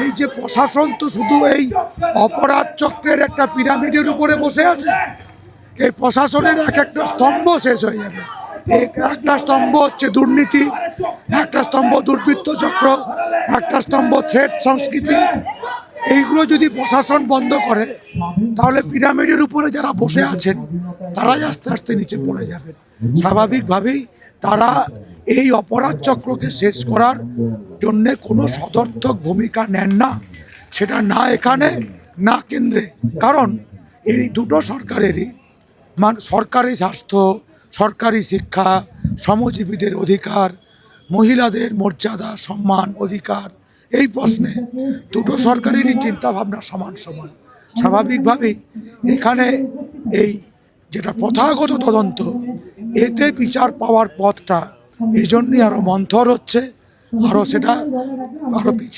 এই যে প্রশাসন তো শুধু এই অপরাধ চক্রের একটা পিরামিডের উপরে বসে আছে। এই প্রশাসনের এক একটা স্তম্ভ শেষ হয়ে যাবে। একটা স্তম্ভ হচ্ছে দুর্নীতি, একটা স্তম্ভ দুর্বৃত্ত চক্র, একটা স্তম্ভ থ্রেট সংস্কৃতি। এইগুলো যদি প্রশাসন বন্ধ করে তাহলে পিরামিডের উপরে যারা বসে আছেন তারাই আস্তে আস্তে নিচে পড়ে যাবেন। স্বাভাবিকভাবেই তারা এই অপরাধ চক্রকে শেষ করার জন্যে কোনো সদর্থক ভূমিকা নেন না, সেটা না এখানে না কেন্দ্রে। কারণ এই দুটো সরকারেরই সরকারি স্বাস্থ্য, সরকারি শিক্ষা, শ্রমজীবীদের অধিকার, মহিলাদের মর্যাদা সম্মান অধিকার, এই প্রশ্নে দুটো সরকারেরই চিন্তাভাবনা সমান সমান। স্বাভাবিকভাবেই এখানে এই যেটা প্রথাগত তদন্ত, এতে বিচার পাওয়ার পথটা এই জন্যই আরও মন্থর হচ্ছে, আরও সেটা আরও পিছিয়ে